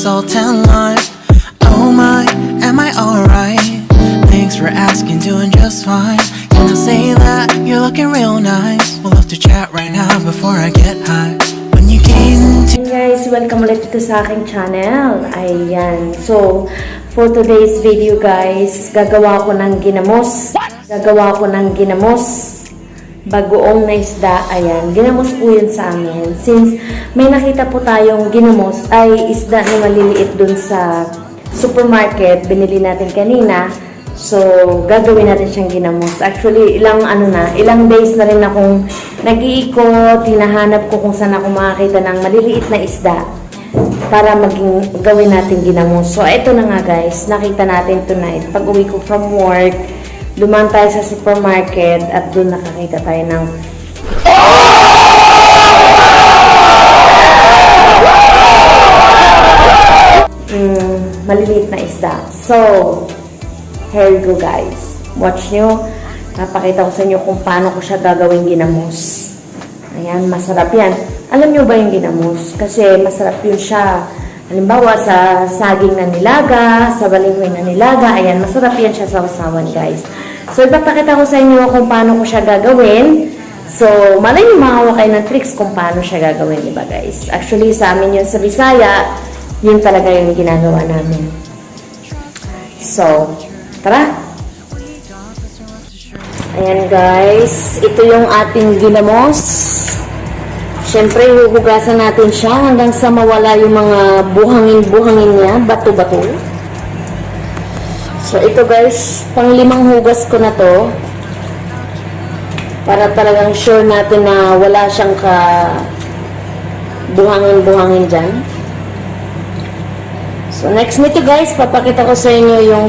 salt and lime. Oh my, am I alright? Thanks for asking, doing just fine. Can I say that you're looking real nice? We'll have to chat right now before I get high. When you came to... Hey guys, welcome ulit dito sa aking channel. Ayan. So, for today's video guys, gagawa ko ng ginamos. Bagoong na isda. Ayan. Ginamos po yun sa amin. Since may nakita po tayong ginamos ay isda na maliliit dun sa supermarket. Binili natin kanina. So, gagawin natin siyang ginamos. Actually, ilang days na rin akong nag-iikot, hinahanap ko kung saan ako makakita ng maliliit na isda para gawin natin ginamos. So, eto na nga guys, nakita natin tonight. Pag uwi ko from work, dumaan tayo sa supermarket at doon nakakita tayo ng maliliit na isda. So, here we go guys. Watch nyo. Napakita ko sa inyo kung paano ko siya gagawin ginamos. Ayan, masarap yan. Alam nyo ba yung ginamos? Kasi masarap yun siya. Halimbawa, sa saging na nilaga, sa balinghoy na nilaga. Ayan, masarap yan siya sa usawan guys. So, ipapakita ko sa inyo kung paano ko siya gagawin. So, malay nyo makawa kayo ng tricks kung paano siya gagawin, diba guys? Actually, sa amin yun sa Bisaya, yun talaga yung ginagawa namin. So, tara! Ayan guys, ito yung ating ginamos. Siyempre, huhugasan natin siya hanggang sa mawala yung mga buhangin-buhangin niya, bato-bato. So, ito guys, pang-limang hugas ko na to. Para talagang sure natin na wala siyang buhangin-buhangin dyan. So, next nito guys, papakita ko sa inyo yung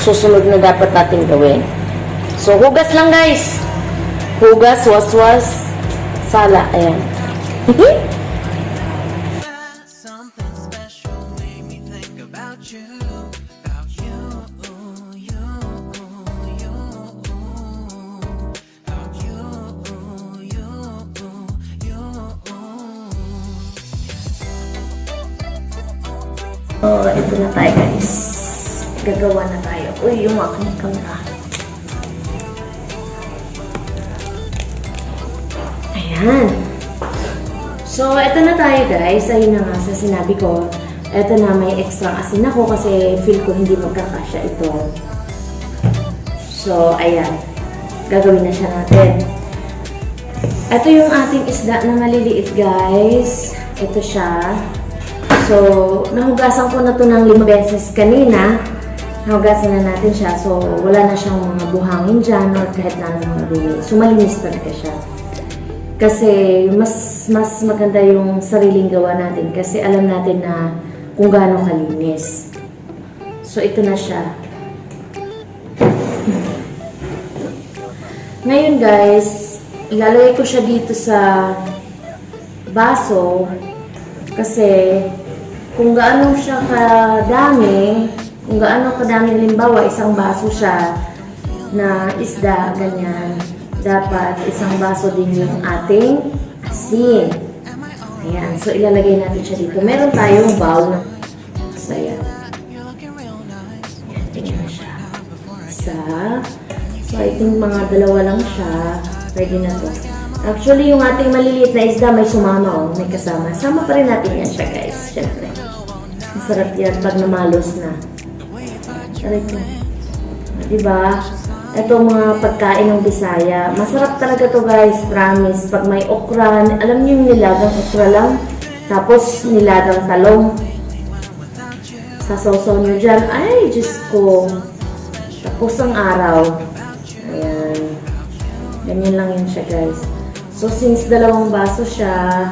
susunod na dapat natin gawin. So, hugas lang guys. Hugas, waswas, sala. Ayan. Oh, ito na tayo guys. Gagawa na tayo. Uy, yung aking kamera. Ayan. So, ito na tayo guys. Ayun na nga sa sinabi ko. Ito na, may extra asin ako kasi feel ko hindi magkakasya ito. So, ayan. Gagawin na siya natin. Ito yung ating isda na maliliit guys. Ito siya. So, nahugasan ko na ito ng 5 beses kanina. Nahugasan na natin siya. So, wala na siyang mga buhangin dyan or kahit na mga dumi. So, malinis talaga siya. Kasi, mas maganda yung sariling gawa natin. Kasi alam natin na kung gaano kalinis. So, ito na siya. Ngayon guys, ilalagay ko siya dito sa baso. Kasi, kung gaano siya kadami, halimbawa, isang baso siya na isda, ganyan, dapat isang baso din yung ating asin. Ayan, so ilalagay natin siya dito. Meron tayong bowl na, so ayan. Ayan, tingnan siya. Isa. So, I think mga 2 lang siya. Pwede na to. Actually, yung ating maliliit na isda may sumama, may kasama. Sama pa rin natin yan siya guys, syempre. Masarap yan pag namalos na. Aray ko. Diba? Ito mga pagkain ng Bisaya. Masarap talaga to guys, promise. Pag may okra, alam niyo yung nilagang okra lang. Tapos nilagang talong. Sasaw-saw nyo dyan. Ay, Diyos ko. Tapos ang araw. Ayan. Ganyan lang yun siya guys. So, since 2 baso siya,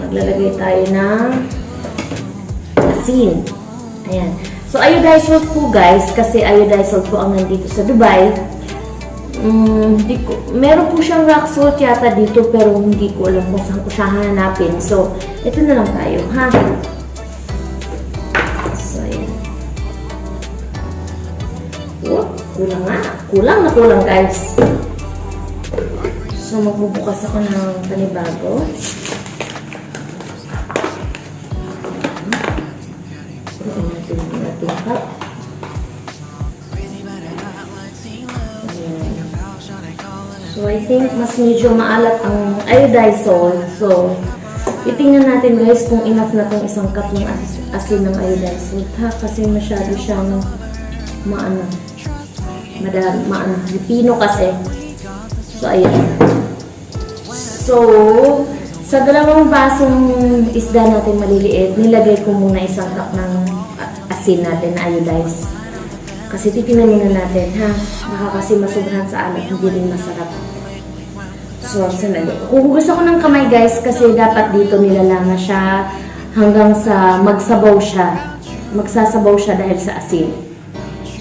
maglalagay tayo ng asin. Ayan. So, iodized salt po guys, kasi iodized salt po ang nandito sa Dubai. Meron po siyang rock salt yata dito, pero hindi ko alam kung saan ko siya hanapin. So, ito na lang tayo, ha? So, ayan. Oh, kulang nga. Kulang guys. So, magbubukas ako ng panibago. ating cup. Ayan. So, I think mas medyo maalat ang iodized salt. So, titingnan natin guys kung enough na itong isang cup ng asin ng iodized salt ha. Kasi masyado siyang maano, pipino kasi. So, ayan. So, sa dalawang basong isda natin maliliit, nilagay ko muna isang cup ng asin natin na iodized. Kasi titingnan muna natin, ha? Baka kasi masobrahan sa alat, hindi rin masarap. So, sunod. Huhugas ako ng kamay, guys, kasi dapat dito nilalanga siya hanggang sa magsabaw siya. Magsasabaw siya dahil sa asin.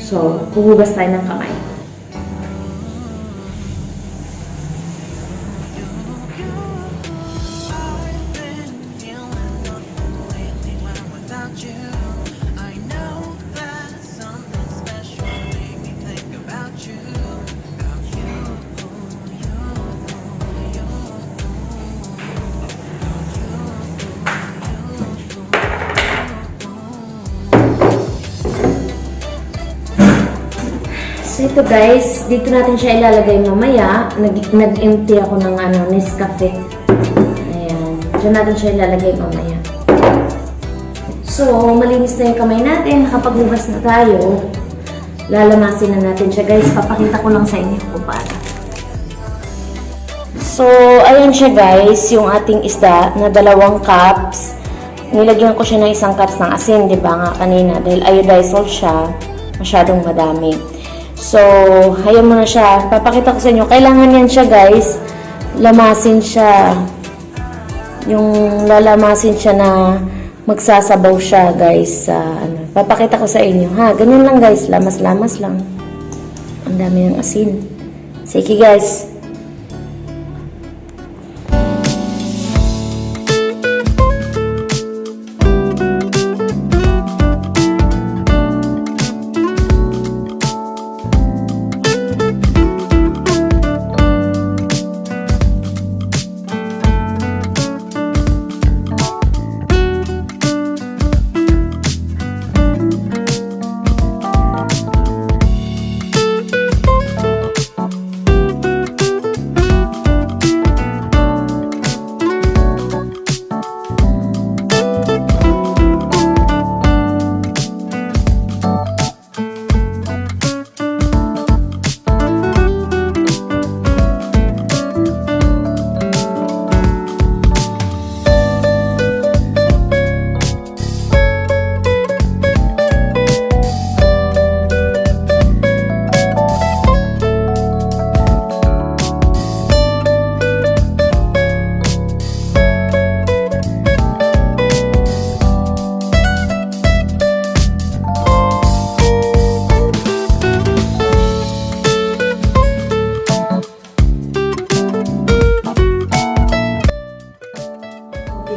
So, huhugas tayo ng kamay. So ito guys, dito natin siya ilalagay mamaya. Nag-empty ako ng Nescafe. Ayan. Diyan natin siya ilalagay mamaya. So, malinis na yung kamay natin. Nakapaghugas na tayo. Lalamasin na natin siya guys. Papakita ko lang sa inyo kung paano. So, ayan siya guys. Yung ating isda na 2 cups. Nilagyan ko siya ng 1 cups ng asin. Diba nga kanina? Dahil iodized salt siya. Masyadong madami. So, hayaan mo na siya. Papakita ko sa inyo. Kailangan yan siya, guys. Lamasin siya. Yung lalamasin siya na magsasabaw siya, guys. Papakita ko sa inyo, ha? Ganyan lang, guys. Lamas-lamas lang. Ang dami ng asin. Sige, guys.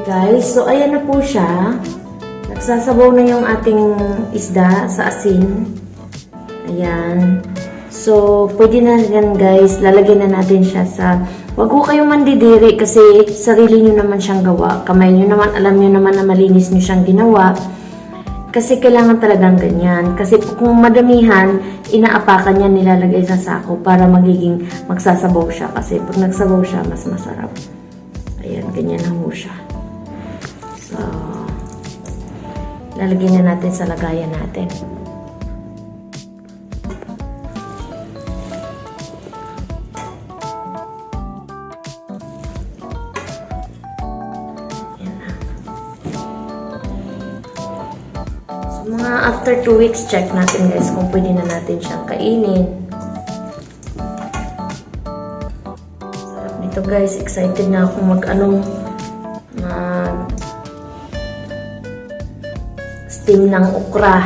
Guys, so ayan na po siya. Nagsasabaw na yung ating isda sa asin. Ayan. So, pwede na yan guys. Lalagyan na natin siya sa... Huwag ko kayong mandidiri kasi sarili nyo naman siyang gawa. Kamay nyo naman, alam nyo naman na malinis nyo siyang ginawa. Kasi kailangan talagang ganyan. Kasi kung madamihan, inaapakan yan, nilalagay sa sako para magiging magsasabaw siya. Kasi pag nagsabaw siya, mas masarap. Ayan, ganyan na ho siya. So, lalagyan na natin sa lagayan natin. Ayan na. So, mga after 2 weeks, check natin guys kung pwede na natin siyang kainin. Sarap nito guys. Excited na akong steam ng okra.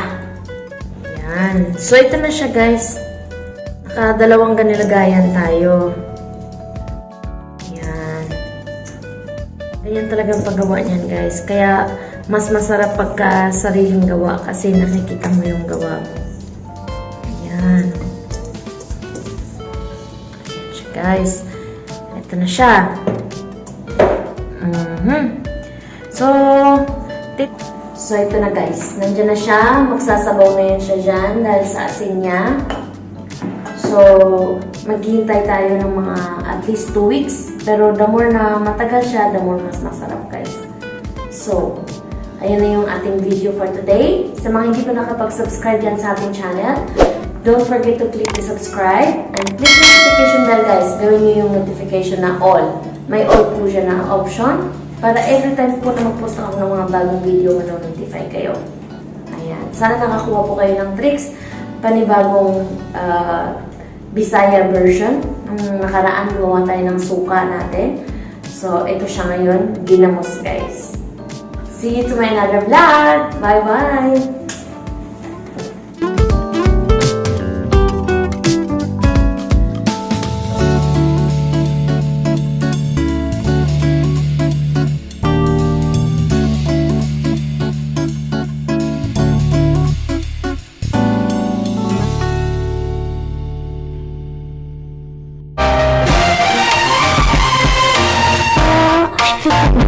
Ayan. So, ito na siya, guys. Naka-2 ganilagayan tayo. Ayan. Ayan talagang paggawa niyan, guys. Kaya, mas masarap pagka sariling gawa kasi nakikita mo yung gawa mo. Ayan. Ayan siya, guys. Ito na siya. So, ito na guys. Nandiyan na siya. Magsasabaw na yun siya dyan dahil sa asin niya. So, maghihintay tayo ng mga at least 2 weeks. Pero the more na matagal siya, the more mas masarap guys. So, ayan na yung ating video for today. Sa mga hindi pa nakapag-subscribe dyan sa ating channel, don't forget to click the subscribe and click the notification bell guys. Gawin niyo yung notification na all. May all po siya na option para every time po na mag-post ako ng mga bagong video, ma-notify kayo. Ayan. Sana nakakuha po kayo ng tricks. Panibagong Bisaya version. Nung nakaraan, gumawa tayo ng suka natin. So, ito siya ngayon. Ginamos, guys. See you to my another vlog. Bye-bye!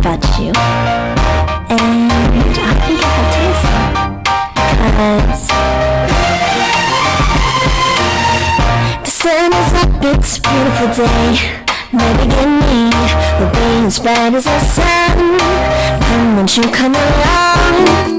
About you, and I think I have to listen because the sun is up, it's a beautiful day, the beginning will be as bright as the sun, and once you come along